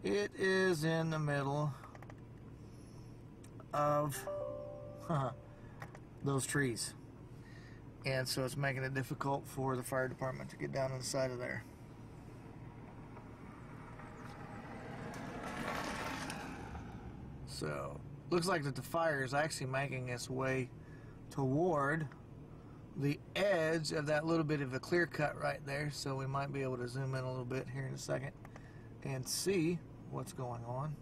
It is in the middle of those trees. And so it's making it difficult for the fire department to get down on the side of there. So, looks like that the fire is actually making its way toward the edge of that little bit of a clear cut right there. So we might be able to zoom in a little bit here in a second and see what's going on.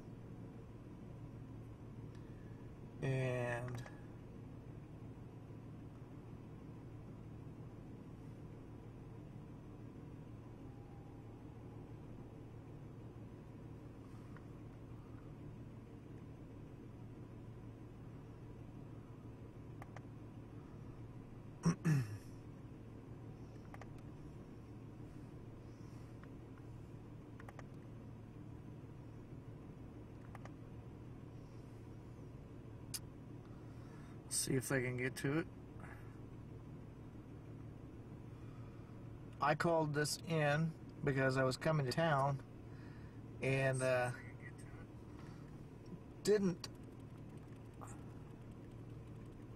And see if they can get to it. I called this in because I was coming to town and didn't,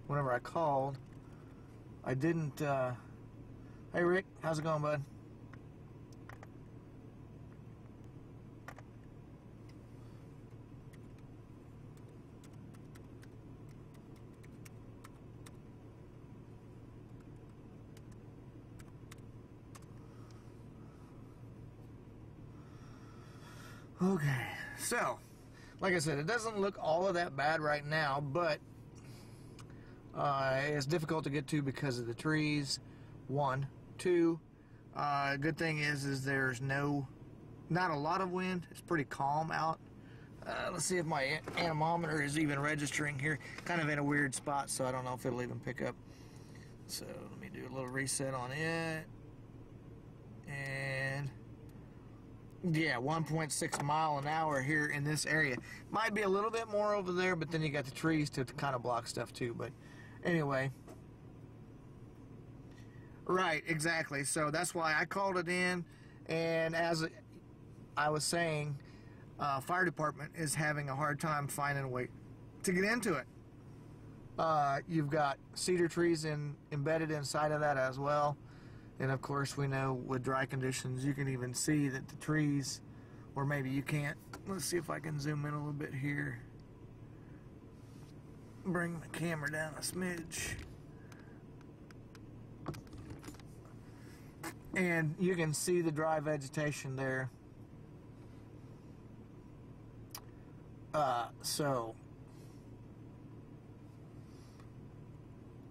whenever I called, I didn't, hey Rick, how's it going, bud? Okay, so, like I said, it doesn't look all of that bad right now, but it's difficult to get to because of the trees, one. Two, good thing is there's not a lot of wind. It's pretty calm out. Let's see if my anemometer is even registering here. Kind of in a weird spot, so I don't know if it'll even pick up. So, let me do a little reset on it. And yeah, 1.6 mile an hour here in this area. Might be a little bit more over there, but then you got the trees to kind of block stuff too. But anyway, right, exactly. So that's why I called it in. And as I was saying, fire department is having a hard time finding a way to get into it. You've got cedar trees embedded inside of that as well. And of course, we know with dry conditions, you can even see that the trees, or maybe you can't. Let's see if I can zoom in a little bit here. Bring the camera down a smidge. And you can see the dry vegetation there. So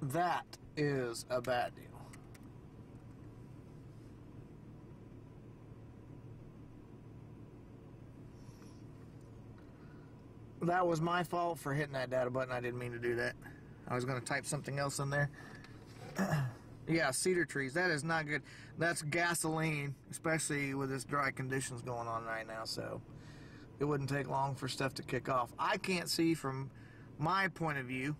that is a bad deal. That was my fault for hitting that data button. I didn't mean to do that. I was going to type something else in there. Yeah, cedar trees. That is not good. That's gasoline, especially with this dry conditions going on right now. So it wouldn't take long for stuff to kick off. I can't see from my point of view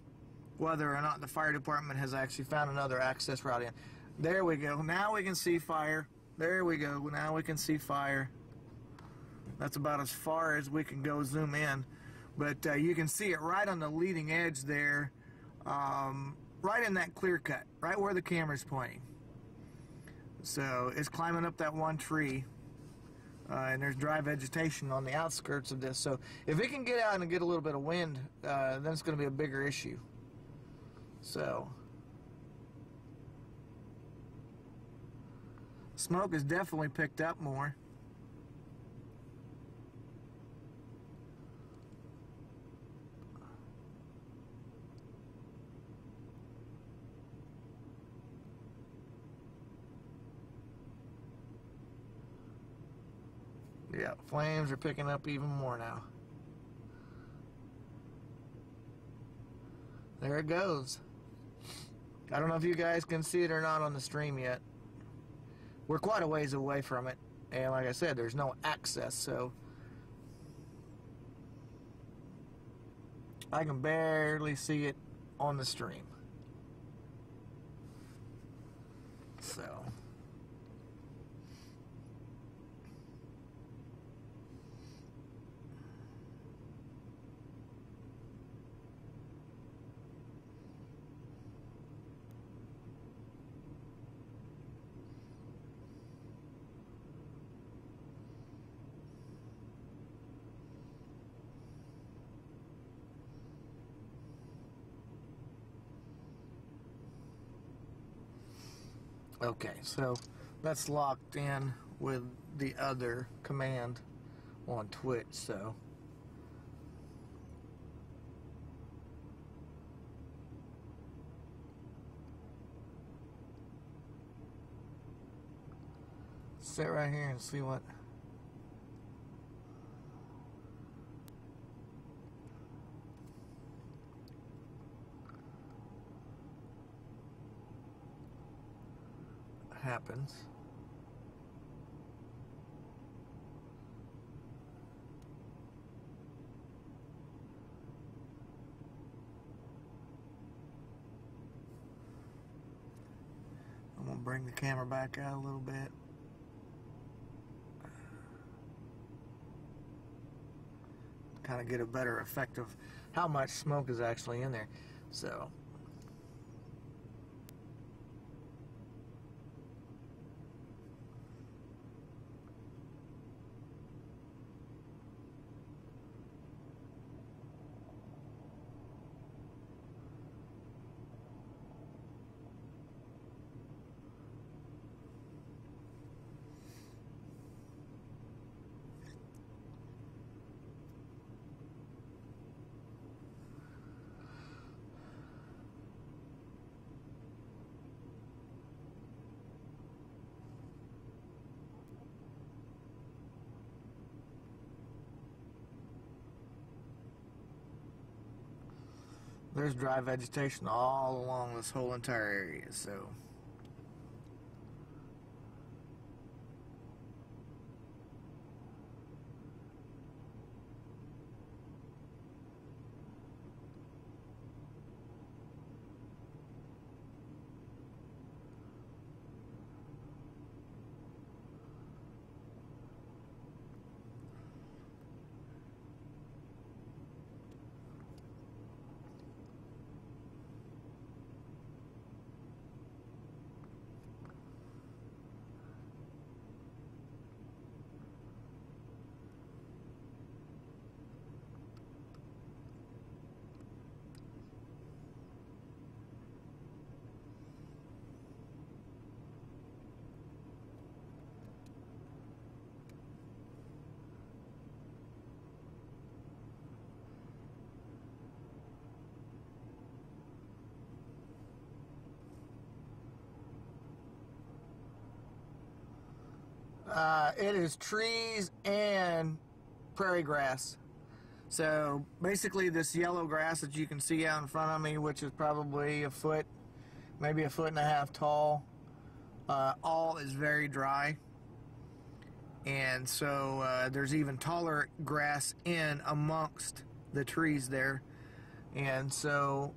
whether or not the fire department has actually found another access route in. There we go. Now we can see fire. There we go. Now we can see fire. That's about as far as we can go zoom in. But you can see it right on the leading edge there, right in that clear cut, right where the camera's pointing. So it's climbing up that one tree, and there's dry vegetation on the outskirts of this. So if it can get out and get a little bit of wind, then it's going to be a bigger issue. So smoke has definitely picked up more. Yeah, flames are picking up even more now. There it goes. I don't know if you guys can see it or not on the stream yet. We're quite a ways away from it. And like I said, there's no access, so I can barely see it on the stream. So Okay, so that's locked in with the other command on Twitch, so sit right here and see what happens. I'm gonna bring the camera back out a little bit. Kind of get a better effect of how much smoke is actually in there. So there's dry vegetation all along this whole entire area, so it is trees and prairie grass. So basically this yellow grass that you can see out in front of me, which is probably a foot, maybe a foot and a half tall, all is very dry. And so there's even taller grass in amongst the trees there. And so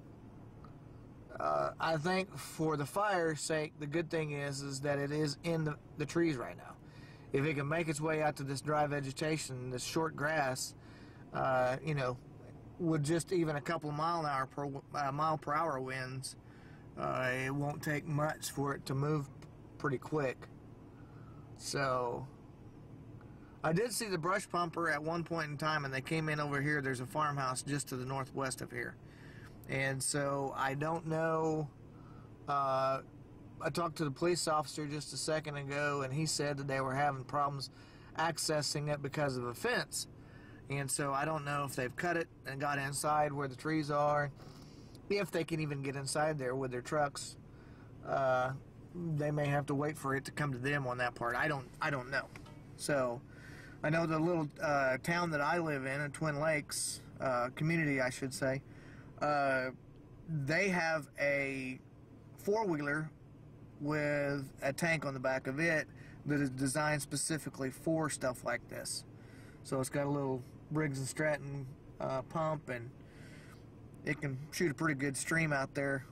I think for the fire's sake, the good thing is that it is in the trees right now. If it can make its way out to this dry vegetation, this short grass, you know, with just even a couple of mile per hour winds, it won't take much for it to move pretty quick. So I did see the brush pumper at one point in time, and they came in over here. There's a farmhouse just to the northwest of here, and so I don't know. I talked to the police officer just a second ago, and he said that they were having problems accessing it because of a fence. And so I don't know if they've cut it and got inside where the trees are, if they can even get inside there with their trucks. They may have to wait for it to come to them on that part. I don't know. So I know the little town that I live in Twin Lakes, community I should say, they have a four-wheeler with a tank on the back of it that is designed specifically for stuff like this. So it's got a little Briggs & Stratton pump, and it can shoot a pretty good stream out there,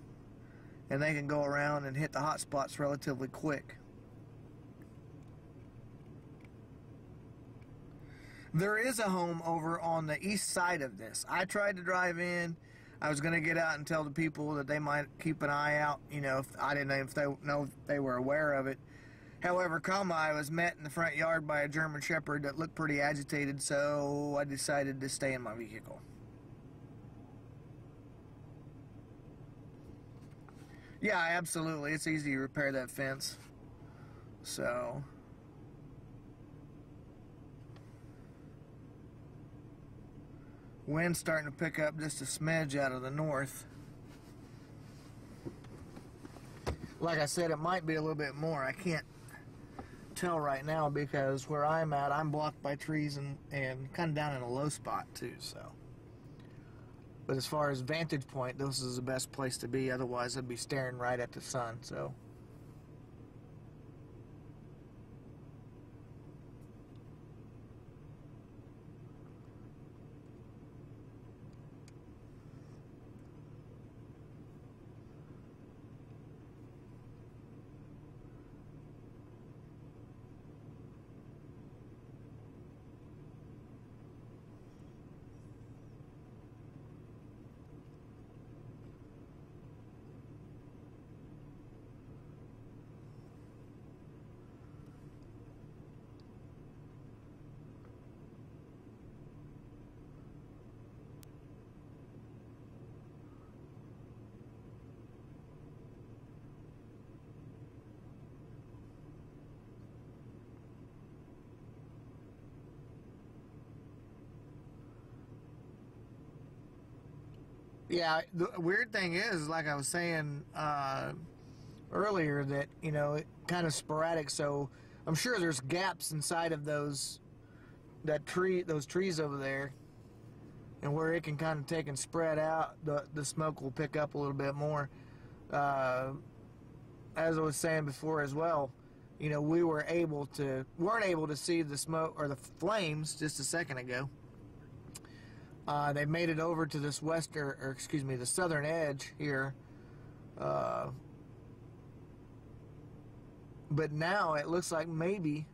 and they can go around and hit the hot spots relatively quick. There is a home over on the east side of this. I tried to drive in. I was going to get out and tell the people that they might keep an eye out, you know, if I didn't know if they were aware of it. However, I was met in the front yard by a German Shepherd that looked pretty agitated, so I decided to stay in my vehicle. Yeah, absolutely. It's easy to repair that fence. So, wind's starting to pick up just a smidge out of the north. Like I said, it might be a little bit more. I can't tell right now because where I'm at, I'm blocked by trees and kind of down in a low spot too. So, but as far as vantage point, this is the best place to be. Otherwise, I'd be staring right at the sun. So. Yeah, the weird thing is, like I was saying earlier, that it kind of sporadic. So I'm sure there's gaps inside of those trees over there, and where it can kind of take and spread out. The smoke will pick up a little bit more. As I was saying before as well, we weren't able to see the smoke or the flames just a second ago. They made it over to this the southern edge here. But now it looks like maybe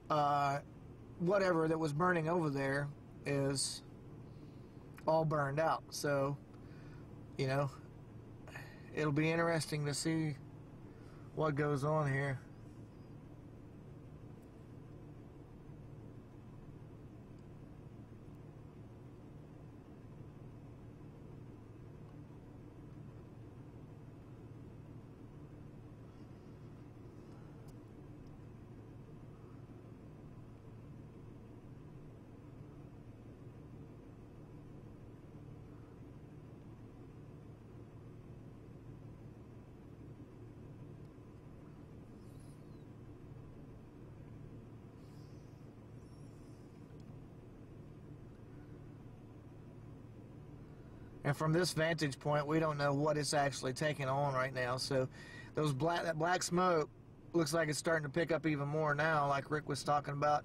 whatever that was burning over there is all burned out. So, it'll be interesting to see what goes on here. And from this vantage point, we don't know what it's actually taking on right now. So that black smoke looks like it's starting to pick up even more now, like Rick was talking about.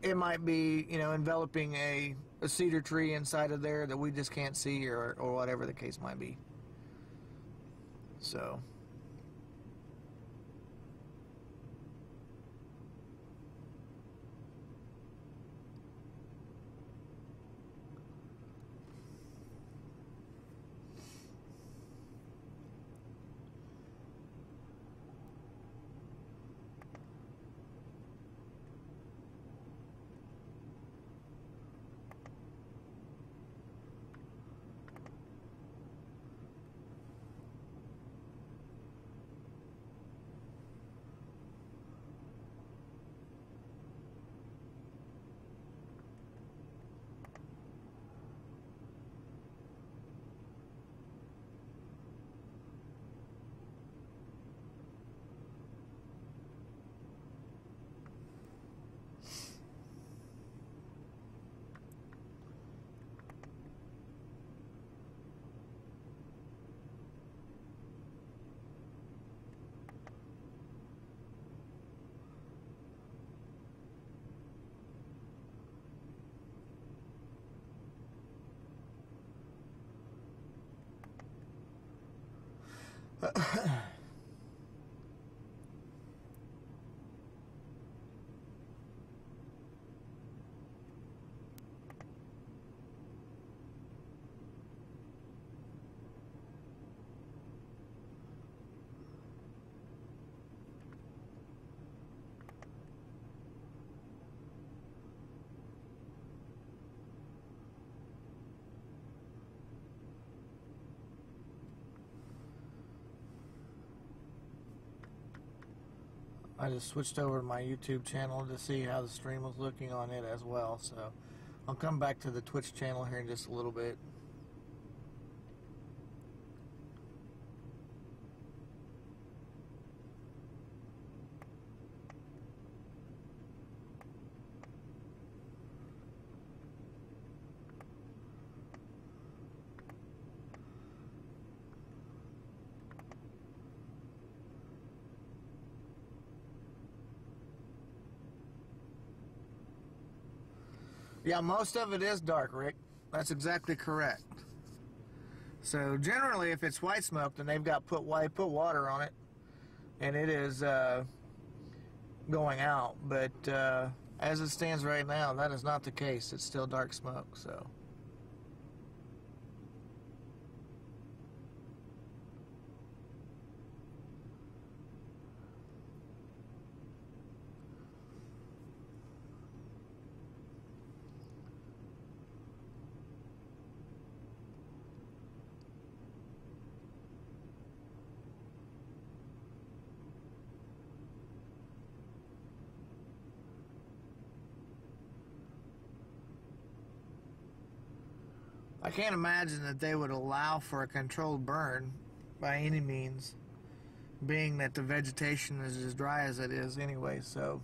It might be, enveloping a cedar tree inside of there that we just can't see, or whatever the case might be. So. I just switched over to my YouTube channel to see how the stream was looking on it as well. So I'll come back to the Twitch channel here in just a little bit. Yeah, most of it is dark, Rick. That's exactly correct. So generally, if it's white smoke, then they've got put water on it, and it is going out. But as it stands right now, that is not the case. It's still dark smoke. So. I can't imagine that they would allow for a controlled burn by any means, being that the vegetation is as dry as it is anyway, so.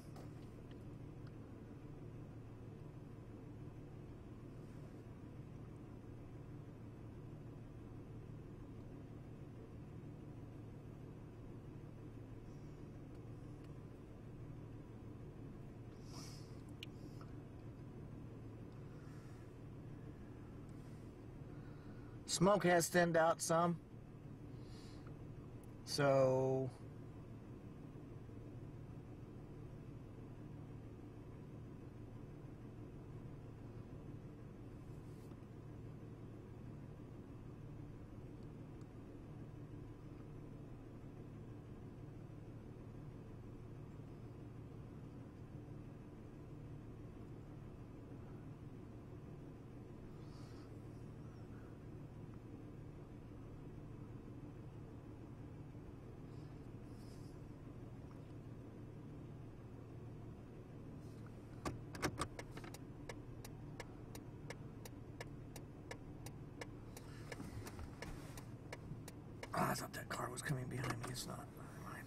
Smoke has thinned out some, so oh, I thought that car was coming behind me. It's not. Never mind.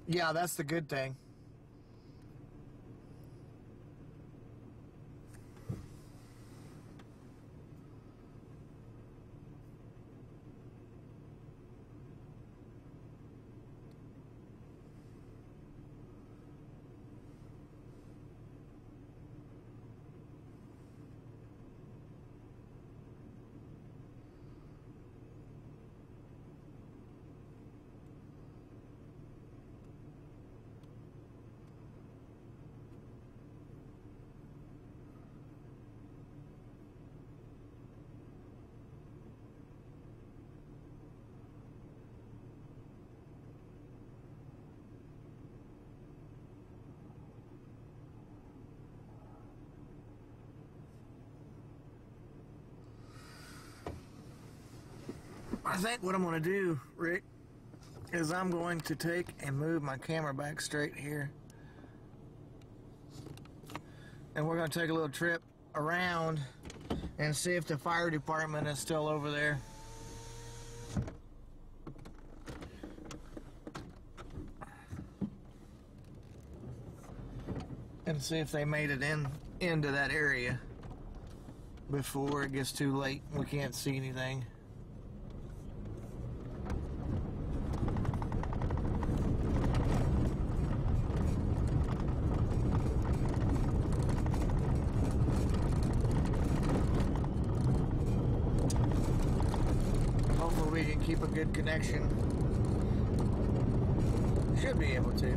Yeah, that's the good thing. I think what I'm going to do, Rick, is I'm going to take and move my camera back straight here. And we're going to take a little trip around and see if the fire department is still over there. And see if they made it into that area before it gets too late and we can't see anything. Hopefully we can keep a good connection. Should be able to.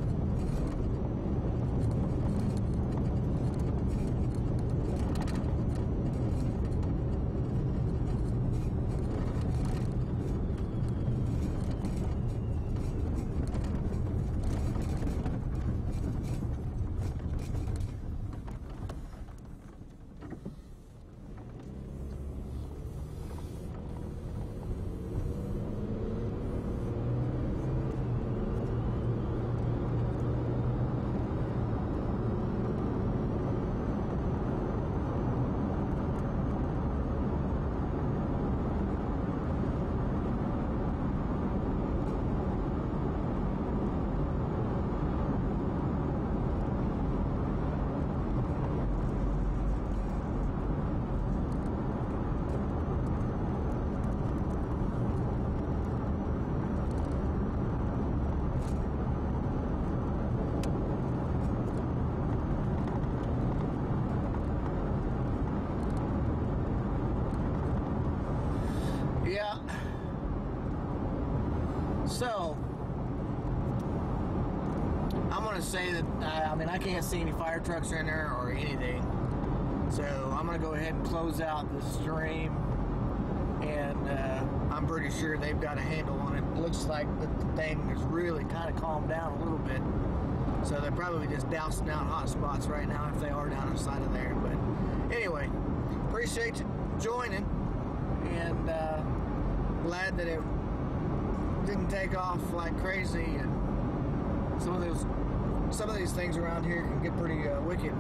So, I'm going to say that, I mean, I can't see any fire trucks in there or anything. So, I'm going to go ahead and close out the stream. And I'm pretty sure they've got a handle on it. It looks like the thing has really kind of calmed down a little bit. So, they're probably just dousing out hot spots right now if they are down inside of there. But anyway, appreciate you joining. And glad that it didn't take off like crazy, and some of these things around here can get pretty wicked,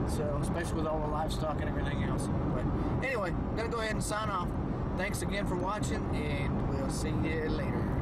so especially with all the livestock and everything else. But anyway, gonna go ahead and sign off. Thanks again for watching, and we'll see you later.